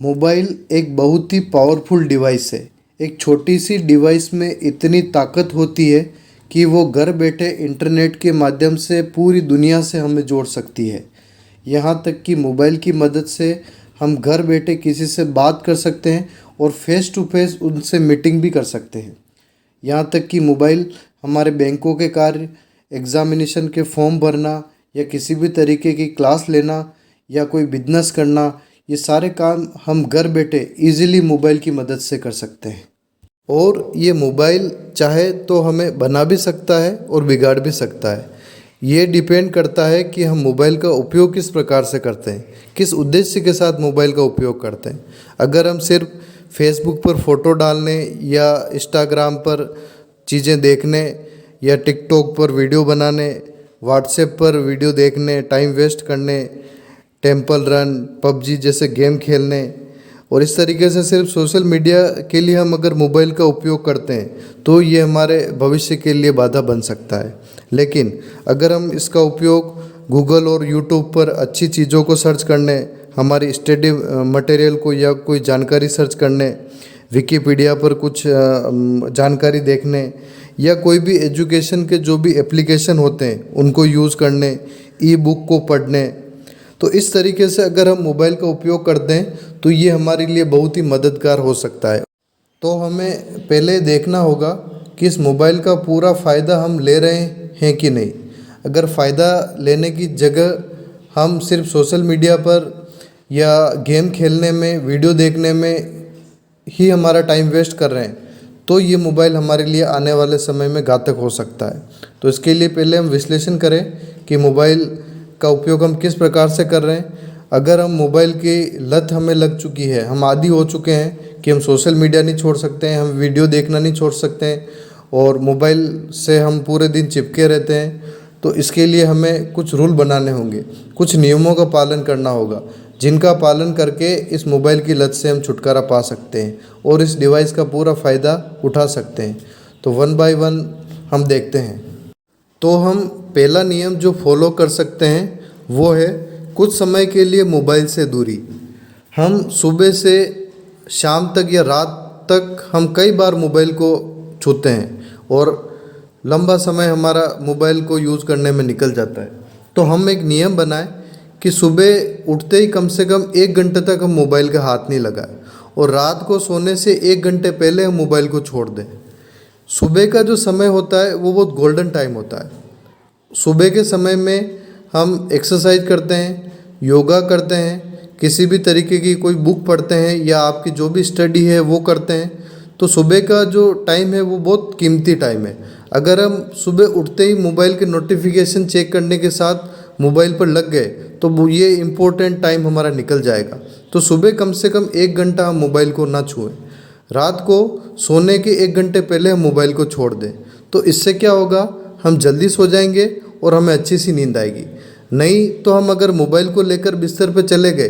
Mobile एक बहुत ही powerful device है। एक छोटी सी डिवाइस में इतनी ताकत होती है कि वो घर बैठे इंटरनेट के माध्यम से पूरी दुनिया से हमें जोड़ सकती है। यहाँ तक कि मोबाइल की मदद से हम घर बैठे किसी से बात कर सकते हैं और फेस टू फेस उनसे मीटिंग भी कर सकते हैं। यहाँ तक कि मोबाइल हमारे बैंकों के कार्य, एग्ज़ामिनेशन के फॉर्म भरना या किसी भी तरीके की क्लास लेना या कोई बिजनेस करना, ये सारे काम हम घर बैठे इजीली मोबाइल की मदद से कर सकते हैं। और ये मोबाइल चाहे तो हमें बना भी सकता है और बिगाड़ भी सकता है। ये डिपेंड करता है कि हम मोबाइल का उपयोग किस प्रकार से करते हैं, किस उद्देश्य के साथ मोबाइल का उपयोग करते हैं। अगर हम सिर्फ फेसबुक पर फ़ोटो डालने या इंस्टाग्राम पर चीज़ें देखने या टिकटॉक पर वीडियो बनाने, व्हाट्सएप पर वीडियो देखने, टाइम वेस्ट करने, टेम्पल रन, पबजी जैसे गेम खेलने और इस तरीके से सिर्फ सोशल मीडिया के लिए हम अगर मोबाइल का उपयोग करते हैं तो ये हमारे भविष्य के लिए बाधा बन सकता है। लेकिन अगर हम इसका उपयोग गूगल और यूट्यूब पर अच्छी चीज़ों को सर्च करने, हमारी स्टडी मटेरियल को या कोई जानकारी सर्च करने, विकिपीडिया पर कुछ जानकारी देखने या कोई भी एजुकेशन के जो भी एप्लीकेशन होते हैं उनको यूज़ करने, ई बुक को पढ़ने, तो इस तरीके से अगर हम मोबाइल का उपयोग करते हैं तो ये हमारे लिए बहुत ही मददगार हो सकता है। तो हमें पहले देखना होगा कि इस मोबाइल का पूरा फ़ायदा हम ले रहे हैं कि नहीं। अगर फ़ायदा लेने की जगह हम सिर्फ सोशल मीडिया पर या गेम खेलने में, वीडियो देखने में ही हमारा टाइम वेस्ट कर रहे हैं तो ये मोबाइल हमारे लिए आने वाले समय में घातक हो सकता है। तो इसके लिए पहले हम विश्लेषण करें कि मोबाइल का उपयोग हम किस प्रकार से कर रहे हैं। अगर हम मोबाइल की लत हमें लग चुकी है, हम आदी हो चुके हैं कि हम सोशल मीडिया नहीं छोड़ सकते हैं, हम वीडियो देखना नहीं छोड़ सकते हैं और मोबाइल से हम पूरे दिन चिपके रहते हैं, तो इसके लिए हमें कुछ रूल बनाने होंगे, कुछ नियमों का पालन करना होगा जिनका पालन करके इस मोबाइल की लत से हम छुटकारा पा सकते हैं और इस डिवाइस का पूरा फ़ायदा उठा सकते हैं। तो वन बाय वन हम देखते हैं। तो हम पहला नियम जो फॉलो कर सकते हैं वो है कुछ समय के लिए मोबाइल से दूरी। हम सुबह से शाम तक या रात तक हम कई बार मोबाइल को छूते हैं और लंबा समय हमारा मोबाइल को यूज़ करने में निकल जाता है। तो हम एक नियम बनाएं कि सुबह उठते ही कम से कम 1 घंटे तक हम मोबाइल का हाथ नहीं लगाएं और रात को सोने से 1 घंटे पहले हम मोबाइल को छोड़ दें। सुबह का जो समय होता है वो बहुत गोल्डन टाइम होता है। सुबह के समय में हम एक्सरसाइज करते हैं, योगा करते हैं, किसी भी तरीके की कोई बुक पढ़ते हैं या आपकी जो भी स्टडी है वो करते हैं। तो सुबह का जो टाइम है वो बहुत कीमती टाइम है। अगर हम सुबह उठते ही मोबाइल के नोटिफिकेशन चेक करने के साथ मोबाइल पर लग गए तो वो ये इम्पोर्टेंट टाइम हमारा निकल जाएगा। तो सुबह कम से कम 1 घंटा हम मोबाइल को ना छुएं। रात को सोने के 1 घंटे पहले हम मोबाइल को छोड़ दें। तो इससे क्या होगा, हम जल्दी सो जाएंगे और हमें अच्छी सी नींद आएगी। नहीं तो हम अगर मोबाइल को लेकर बिस्तर पे चले गए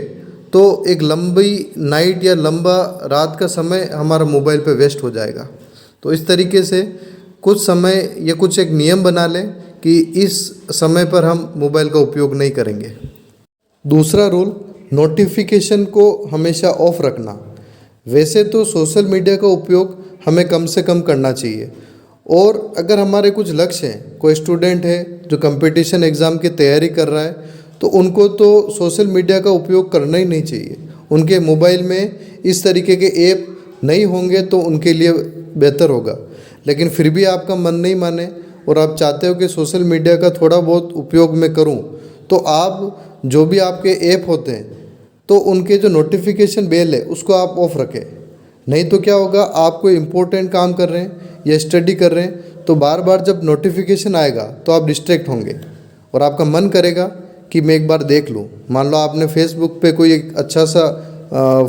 तो एक लंबी नाइट या लंबा रात का समय हमारा मोबाइल पे वेस्ट हो जाएगा। तो इस तरीके से कुछ समय या कुछ एक नियम बना लें कि इस समय पर हम मोबाइल का उपयोग नहीं करेंगे। दूसरा रूल, नोटिफिकेशन को हमेशा ऑफ रखना। वैसे तो सोशल मीडिया का उपयोग हमें कम से कम करना चाहिए और अगर हमारे कुछ लक्ष्य हैं, कोई स्टूडेंट है जो कंपटीशन एग्ज़ाम की तैयारी कर रहा है तो उनको तो सोशल मीडिया का उपयोग करना ही नहीं चाहिए। उनके मोबाइल में इस तरीके के ऐप नहीं होंगे तो उनके लिए बेहतर होगा। लेकिन फिर भी आपका मन नहीं माने और आप चाहते हो कि सोशल मीडिया का थोड़ा बहुत उपयोग मैं करूं, तो आप जो भी आपके ऐप होते हैं तो उनके जो नोटिफिकेशन बेल है उसको आप ऑफ रखें। नहीं तो क्या होगा, आप कोई इम्पोर्टेंट काम कर रहे हैं या स्टडी कर रहे हैं तो बार बार जब नोटिफिकेशन आएगा तो आप डिस्ट्रैक्ट होंगे और आपका मन करेगा कि मैं एक बार देख लूँ। मान लो आपने फेसबुक पे कोई एक अच्छा सा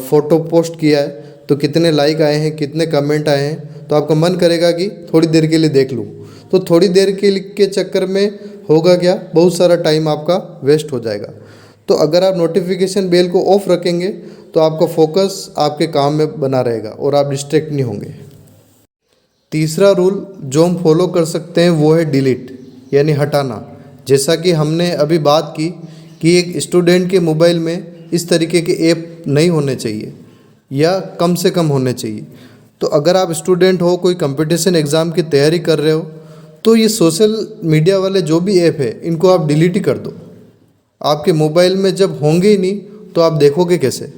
फ़ोटो पोस्ट किया है तो कितने लाइक आए हैं, कितने कमेंट आए हैं, तो आपका मन करेगा कि थोड़ी देर के लिए देख लूँ। तो थोड़ी देर के चक्कर में होगा क्या, बहुत सारा टाइम आपका वेस्ट हो जाएगा। तो अगर आप नोटिफिकेशन बेल को ऑफ रखेंगे तो आपका फोकस आपके काम में बना रहेगा और आप डिस्ट्रैक्ट नहीं होंगे। तीसरा रूल जो हम फॉलो कर सकते हैं वो है डिलीट, यानी हटाना। जैसा कि हमने अभी बात की कि एक स्टूडेंट के मोबाइल में इस तरीके के ऐप नहीं होने चाहिए। या कम से कम होने चाहिए। तो अगर आप स्टूडेंट हो, कोई कंपटीशन एग्ज़ाम की तैयारी कर रहे हो, तो ये सोशल मीडिया वाले जो भी ऐप है इनको आप डिलीट ही कर दो। आपके मोबाइल में जब होंगे ही नहीं तो आप देखोगे कैसे?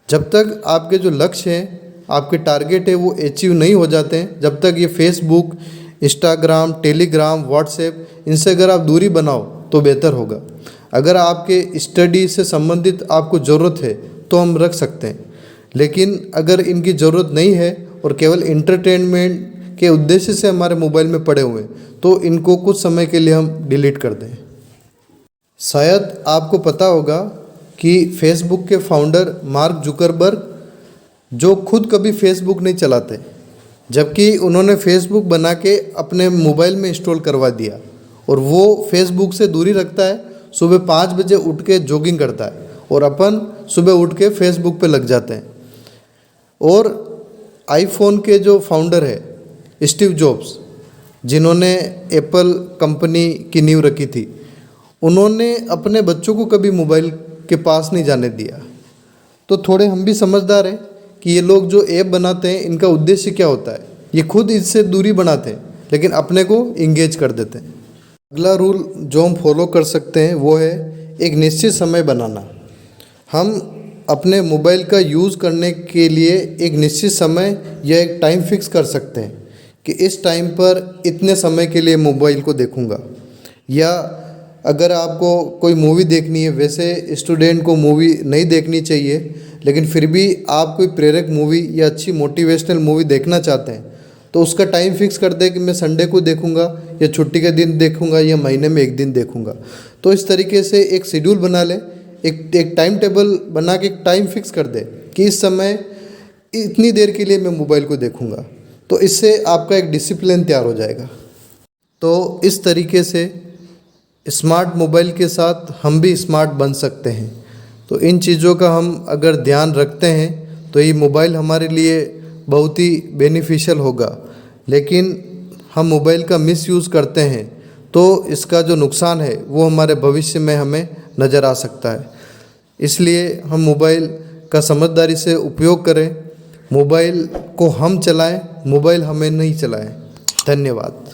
जब तक आपके जो लक्ष्य हैं, आपके टारगेट है वो अचीव नहीं हो जाते हैं, जब तक ये फेसबुक, इंस्टाग्राम, टेलीग्राम, व्हाट्सएप, इनसे अगर आप दूरी बनाओ तो बेहतर होगा। अगर आपके स्टडी से संबंधित आपको ज़रूरत है तो हम रख सकते हैं, लेकिन अगर इनकी ज़रूरत नहीं है और केवल इंटरटेनमेंट के उद्देश्य से हमारे मोबाइल में पड़े हुए हैं तो इनको कुछ समय के लिए हम डिलीट कर दें। शायद आपको पता होगा कि फेसबुक के फाउंडर मार्क जुकरबर्ग, जो खुद कभी फेसबुक नहीं चलाते, जबकि उन्होंने फेसबुक बना के अपने मोबाइल में इंस्टॉल करवा दिया और वो फेसबुक से दूरी रखता है। सुबह 5 बजे उठ के जॉगिंग करता है और अपन सुबह उठ के फेसबुक पे लग जाते हैं। और आईफोन के जो फाउंडर है स्टीव जॉब्स, जिन्होंने एप्पल कंपनी की नींव रखी थी, उन्होंने अपने बच्चों को कभी मोबाइल के पास नहीं जाने दिया। तो थोड़े हम भी समझदार हैं कि ये लोग जो ऐप बनाते हैं इनका उद्देश्य क्या होता है। ये खुद इससे दूरी बनाते हैं लेकिन अपने को इंगेज कर देते हैं। अगला रूल जो हम फॉलो कर सकते हैं वो है एक निश्चित समय बनाना। हम अपने मोबाइल का यूज़ करने के लिए एक निश्चित समय या एक टाइम फिक्स कर सकते हैं कि इस टाइम पर इतने समय के लिए मोबाइल को देखूंगा। या अगर आपको कोई मूवी देखनी है, वैसे स्टूडेंट को मूवी नहीं देखनी चाहिए, लेकिन फिर भी आप कोई प्रेरक मूवी या अच्छी मोटिवेशनल मूवी देखना चाहते हैं तो उसका टाइम फिक्स कर दे कि मैं संडे को देखूंगा या छुट्टी के दिन देखूंगा या महीने में एक दिन देखूंगा। तो इस तरीके से एक शेड्यूल बना ले, एक टाइम टेबल बना के एक टाइम फिक्स कर दे कि इस समय इतनी देर के लिए मैं मोबाइल को देखूंगा। तो इससे आपका एक डिसिप्लिन तैयार हो जाएगा। तो इस तरीके से स्मार्ट मोबाइल के साथ हम भी स्मार्ट बन सकते हैं। तो इन चीज़ों का हम अगर ध्यान रखते हैं तो ये मोबाइल हमारे लिए बहुत ही बेनिफिशियल होगा। लेकिन हम मोबाइल का मिसयूज़ करते हैं तो इसका जो नुकसान है वो हमारे भविष्य में हमें नज़र आ सकता है। इसलिए हम मोबाइल का समझदारी से उपयोग करें, मोबाइल को हम चलाएं, मोबाइल हमें नहीं चलाएं। धन्यवाद।